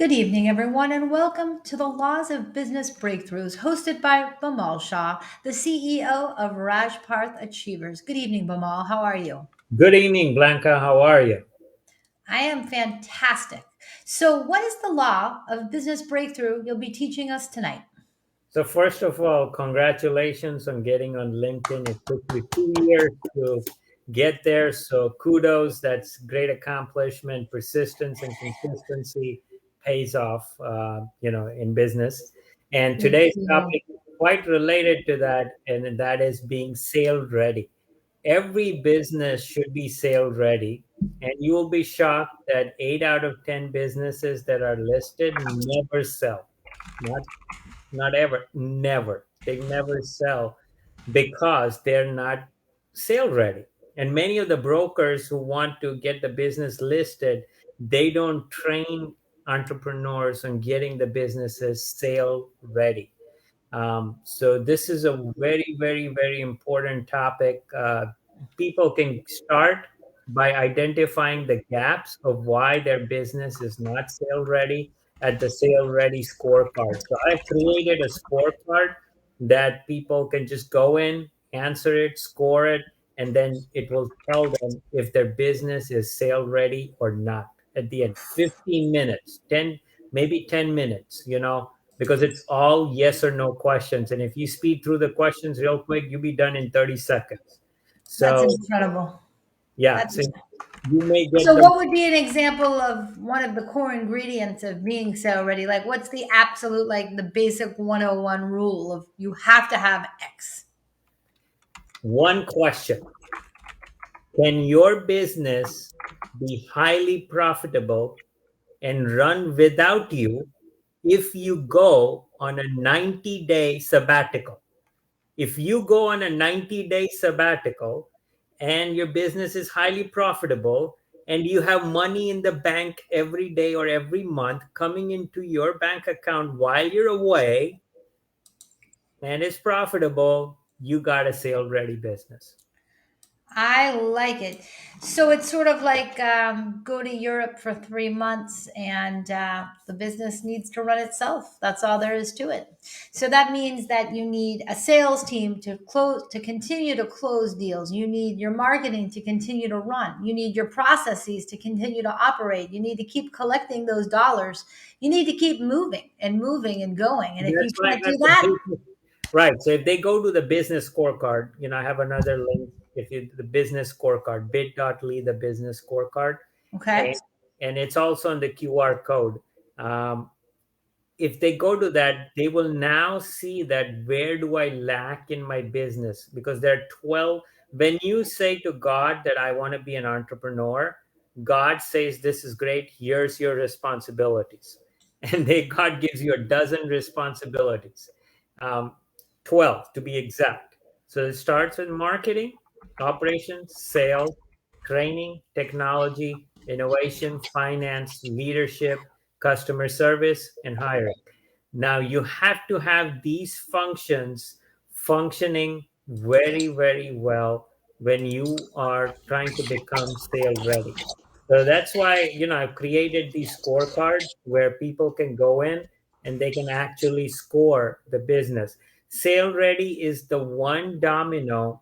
Good evening, everyone, and welcome to the Laws of Business Breakthroughs, hosted by Bamal Shah, the CEO of Rajparth Achievers. Good evening, Bamal. How are you? Good evening, Blanca. How are you? I am fantastic. So, what is the law of business breakthrough you'll be teaching us tonight? So, first of all, congratulations on getting on LinkedIn. It took you 2 years to get there. So, kudos. That's great accomplishment. Persistence and consistency pays off, in business. And Thank today's you. topic is quite related to that, and that is being sale ready. Every business should be sale ready. And you will be shocked that 8 out of 10 businesses that are listed never sell. Not ever, never. They never sell because they're not sale ready. And many of the brokers who want to get the business listed, they don't train entrepreneurs on getting the businesses sale ready. So this is a very, very, very important topic. People can start by identifying the gaps of why their business is not sale ready at the sale ready scorecard. So I created a scorecard that people can just go in, answer it, score it, and then it will tell them if their business is sale ready or not at the end. 15 minutes, 10, maybe 10 minutes, because it's all yes or no questions. And if you speed through the questions real quick, you'll be done in 30 seconds. That's So, incredible. yeah, That's so you may get so. them. What would be an example of one of the core ingredients of being sale ready? Like, what's the absolute, like, the basic 101 rule of you have to have X? One question: can your business be highly profitable and run without you if you go on a 90-day sabbatical? If you go on a 90-day sabbatical and your business is highly profitable and you have money in the bank every day or every month coming into your bank account while you're away and it's profitable, you got a sale ready business. I like it. So it's sort of like go to Europe for 3 months and the business needs to run itself. That's all there is to it. So that means that you need a sales team to close, to continue to close deals. You need your marketing to continue to run. You need your processes to continue to operate. You need to keep collecting those dollars. You need to keep moving and going. And if you That's why I can't do got the that, business. Right. So if they go to the business scorecard, I have another link. If you the business scorecard, bit.ly, the business scorecard, okay. and, and it's also on the QR code. Um, if they go to that, they will now see that where do I lack in my business? Because there are 12. When you say to God that I want to be an entrepreneur, God says, this is great. Here's your responsibilities. And God gives you a dozen responsibilities, um, 12 to be exact. So it starts with marketing, operations, sales, training, technology, innovation, finance, leadership, customer service, and hiring. Now you have to have these functions functioning very, very well when you are trying to become sale ready. So that's why, I've created these scorecards where people can go in and they can actually score the business. Sale ready is the one domino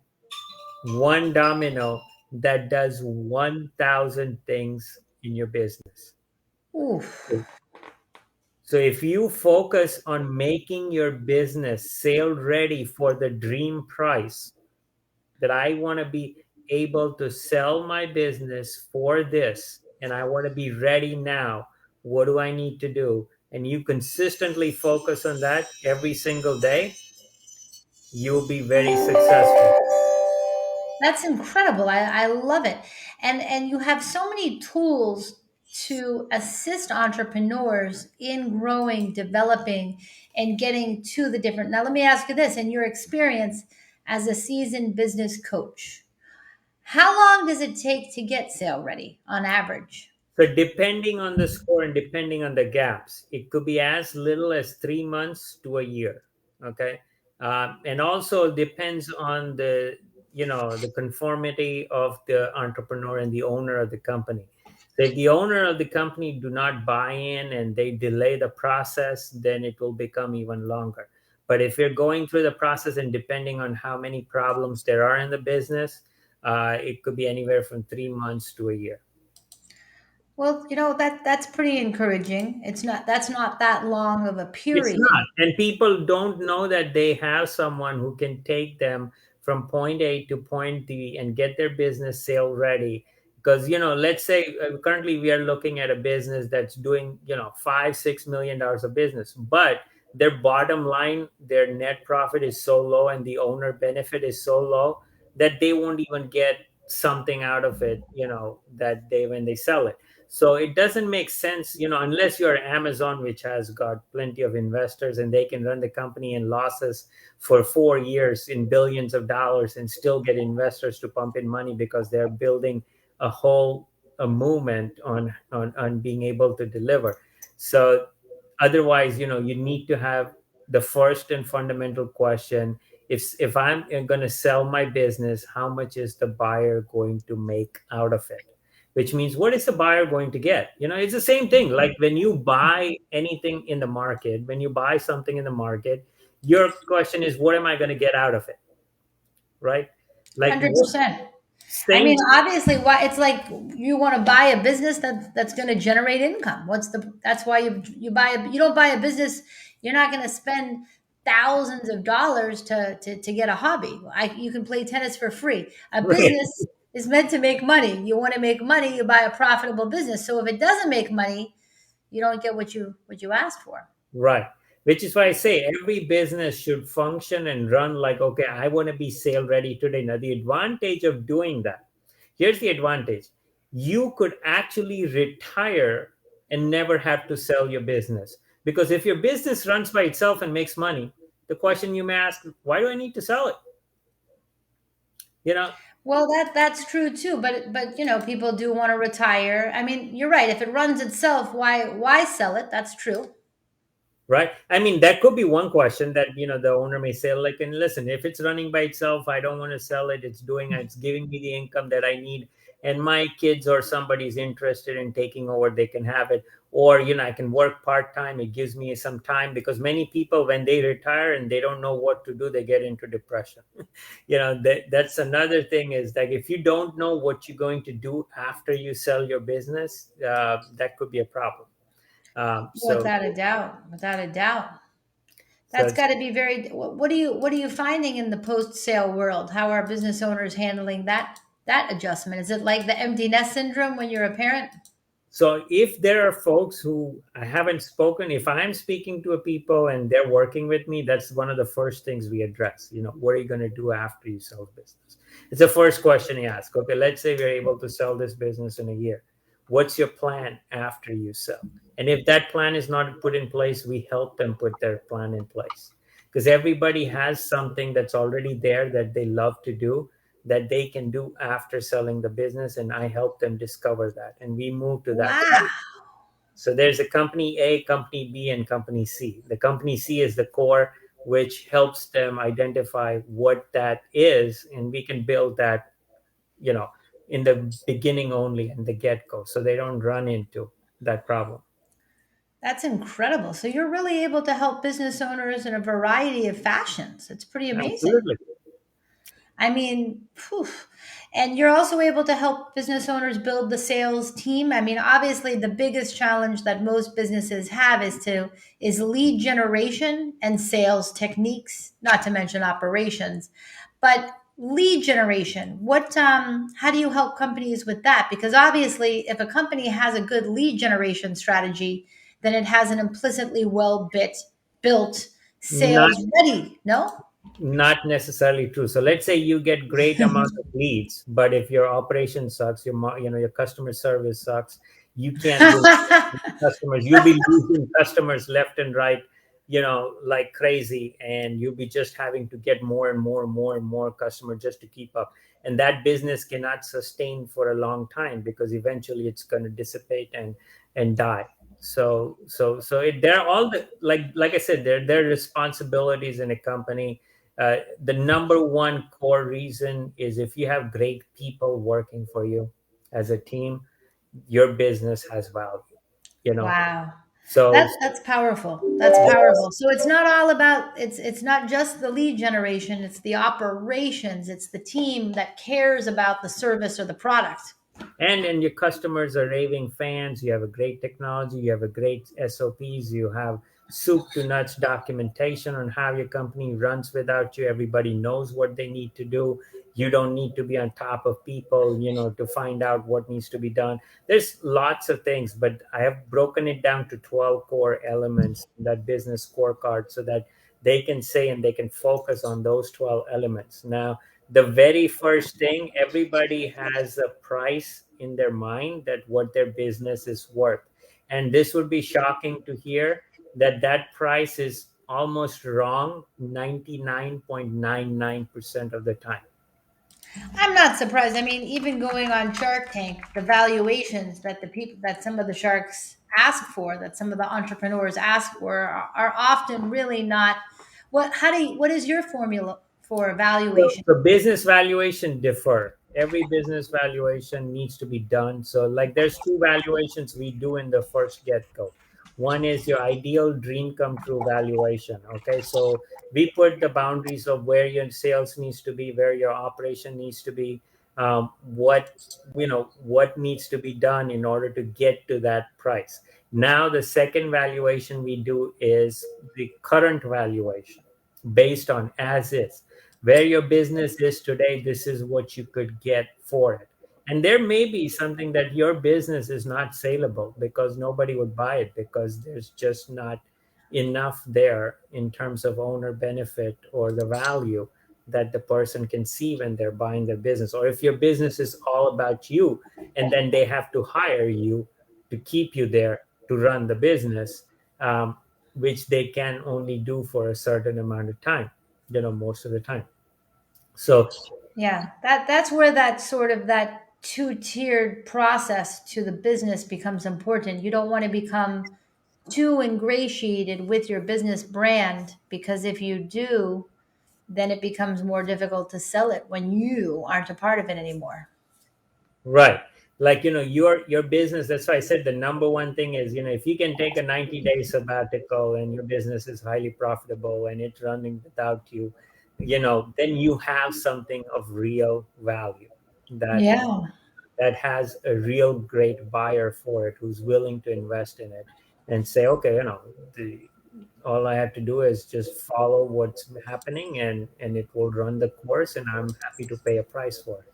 that does 1,000 things in your business. Oof. So if you focus on making your business sale ready for the dream price, that I want to be able to sell my business for this and I want to be ready now, what do I need to do? And you consistently focus on that every single day, you'll be very successful. That's incredible. I love it. And you have so many tools to assist entrepreneurs in growing, developing, and getting to the different. Now, let me ask you this: in your experience as a seasoned business coach, how long does it take to get sale ready on average? So depending on the score and depending on the gaps, it could be as little as 3 months to a year. Okay, and also depends on the conformity of the entrepreneur and the owner of the company. If the owner of the company do not buy in and they delay the process, then it will become even longer. But if you're going through the process and depending on how many problems there are in the business, it could be anywhere from 3 months to a year. Well, that's pretty encouraging. It's not That's not that long of a It's not. period. And people don't know that they have someone who can take them from point A to point B and get their business sale ready. Because, let's say currently we are looking at a business that's doing, 5, $6 million of business, but their bottom line, their net profit is so low and the owner benefit is so low that they won't even get something out of it, that they when they sell it. So it doesn't make sense, unless you're Amazon, which has got plenty of investors and they can run the company in losses for 4 years in billions of dollars and still get investors to pump in money because they're building a movement on being able to deliver. So otherwise, you need to have the first and fundamental question. If I'm going to sell my business, how much is the buyer going to make out of it? Which means, what is the buyer going to get? It's the same thing. Like when you buy anything in the market, when you buy something in the market, your question is, what am I going to get out of it? Right? Like what 100%. I same. mean, obviously, why it's like you want to buy a business that's going to generate income. That's why you don't buy a business. You're not going to spend thousands of dollars to get a hobby. You can play tennis for free. A Right. business is meant to make money. You want to make money, you buy a profitable business. So if it doesn't make money, you don't get what you asked for. Right. Which is why I say every business should function and run like, okay, I want to be sale ready today. Now, the advantage of doing that, here's the advantage. You could actually retire and never have to sell your business. Because if your business runs by itself and makes money, the question you may ask, why do I need to sell it? You know, Well, that's true too, but people do want to retire. I mean, you're right. If it runs itself, why sell it? That's true. right? I mean, that could be one question that the owner may say, like, and listen, if it's running by itself, I don't want to sell it. It's giving me the income that I need, and my kids or somebody's interested in taking over, they can have it. Or I can work part-time. It gives me some time, because many people, when they retire and they don't know what to do, they get into depression. That's another thing, is that if you don't know what you're going to do after you sell your business, that could be a problem. um, so Without a doubt, without a doubt. so That's it's got to be very. What are you finding in the post sale world? How are business owners handling that adjustment? Is it like the empty nest syndrome when you're a parent? So if there are folks who I haven't spoken, if I'm speaking to a people and they're working with me, that's one of the first things we address. What are you going to do after you sell the business? It's the first question you ask. Okay, let's say we're able to sell this business in a year. What's your plan after you sell? And if that plan is not put in place, we help them put their plan in place. Because everybody has something that's already there that they love to do, that they can do after selling the business, and I help them discover that and we move to that. Wow, So there's a company A, company B, and company C. The company C is the core, which helps them identify what that is, and we can build that, you know in the beginning only, in the get-go, so they don't run into that problem. that's incredible. So you're really able to help business owners in a variety of fashions. It's pretty amazing. Absolutely. I mean, phew. And you're also able to help business owners build the sales team. I mean, obviously the biggest challenge that most businesses have is lead generation and sales techniques, not to mention operations. But lead generation, how do you help companies with that? Because obviously if a company has a good lead generation strategy, then it has an implicitly built Not sales ready, no? not necessarily true. So let's say you get great amount of leads, but if your operation sucks, your customer service sucks, you can't do customers. You'll be losing customers left and right, like crazy, and you'll be just having to get more and more and more and more customers just to keep up. And that business cannot sustain for a long time, because eventually it's going to dissipate and die. They're all the, like I said, they're responsibilities in a company. The number one core reason is, if you have great people working for you as a team, your business has value, you know. Wow. So That's powerful. That's powerful. So it's not all about it's not just the lead generation, it's the operations, it's the team that cares about the service or the product. and your customers are raving fans. You have a great technology, you have a great SOPs, you have soup to nuts documentation on how your company runs. Without you, everybody knows what they need to do. You don't need to be on top of people, to find out what needs to be done. There's lots of things, but I have broken it down to 12 core elements in that business scorecard, so that they can say and they can focus on those 12 elements. Now, the very first thing, everybody has a price in their mind that what their business is worth. And this would be shocking to hear that that price is almost wrong 99.99% of the time. I'm not surprised. I mean, even going on Shark Tank, the valuations that the people that some of the sharks ask for, that some of the entrepreneurs ask for, are often really not. What is your formula for So evaluation? the business valuation differ. Every business valuation needs to be done. So like there's two valuations we do in the first get-go. One is your ideal dream come true valuation. Okay. So we put the boundaries of where your sales needs to be, where your operation needs to be, what needs to be done in order to get to that price. Now the second valuation we do is the current valuation based on as is where your business is today. This is what you could get for it. And there may be something that your business is not saleable because nobody would buy it, because there's just not enough there in terms of owner benefit or the value that the person can see when they're buying their business. Or if your business is all about you and then they have to hire you to keep you there to run the business, um, which they can only do for a certain amount of time, most of the time. So, Yeah, that's where that sort of that two-tiered process to the business becomes important. You don't want to become too ingratiated with your business brand, because if you do, then it becomes more difficult to sell it when you aren't a part of it anymore. right. Like, your business, that's why I said the number one thing is, if you can take a 90-day sabbatical and your business is highly profitable and it's running without you, then you have something of real value that Yeah. that has a real great buyer for it who's willing to invest in it and say, okay, all I have to do is just follow what's happening, and it will run the course, and I'm happy to pay a price for it.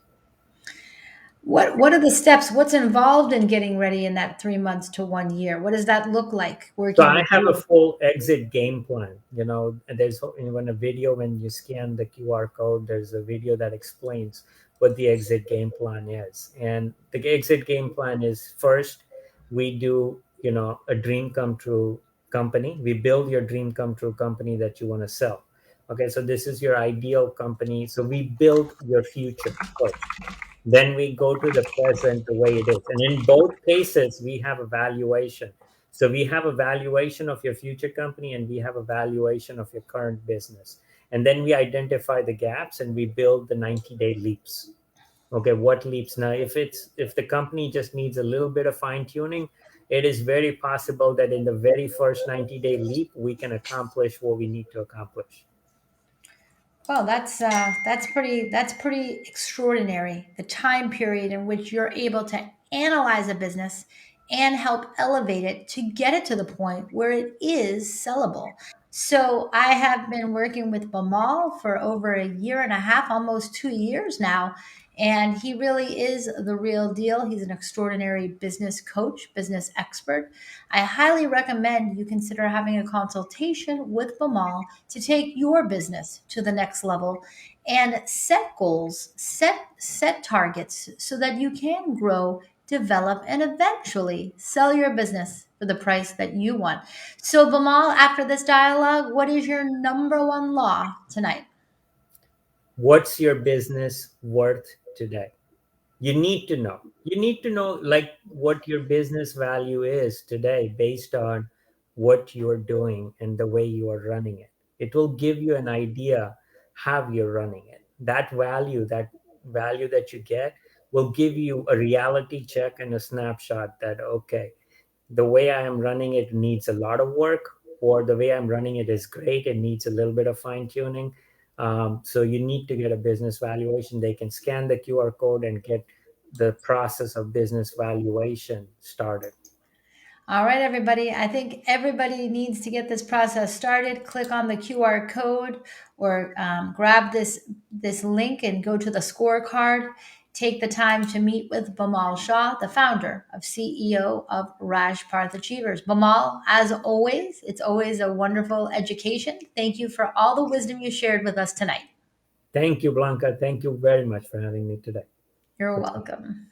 What are the steps? What's involved in getting ready in that 3 months to 1 year? What does that look like So working I with have a you? full exit game plan. And there's when a video, when you scan the QR code, there's a video that explains what the exit game plan is. And the exit game plan is, first, we do, a dream come true company. We build your dream come true company that you want to sell. Okay, so this is your ideal company. So we build your future first. Then we go to the present the way it is. And in both cases, we have a valuation. So we have a valuation of your future company and we have a valuation of your current business. And then we identify the gaps and we build the 90-day leaps. Okay, what leaps? Now, if the company just needs a little bit of fine tuning, it is very possible that in the very first 90-day leap, we can accomplish what we need to accomplish. Well, that's pretty extraordinary. The time period in which you're able to analyze a business and help elevate it to get it to the point where it is sellable. So I have been working with Bamal for over a year and a half, almost 2 years now. And he really is the real deal. He's an extraordinary business coach, business expert. I highly recommend you consider having a consultation with Bamal to take your business to the next level and set goals, set targets so that you can grow, develop, and eventually sell your business for the price that you want. So, Bamal, after this dialogue, what is your number one law tonight? What's your business worth today? You need to know like what your business value is today based on what you're doing and the way you are running it. It will give you an idea how you're running it. That value that you get will give you a reality check and a snapshot that, okay, the way I am running it needs a lot of work, or the way I'm running it is great. It needs a little bit of fine tuning. So you need to get a business valuation. They can scan the QR code and get the process of business valuation started. All right, everybody. I think everybody needs to get this process started. Click on the QR code or grab this link and go to the scorecard. Take the time to meet with Bamal Shah, the founder of CEO of Raj Parth Achievers. Bamal, as always, it's always a wonderful education. Thank you for all the wisdom you shared with us tonight. Thank you, Blanca. Thank you very much for having me today. You're It's been welcome.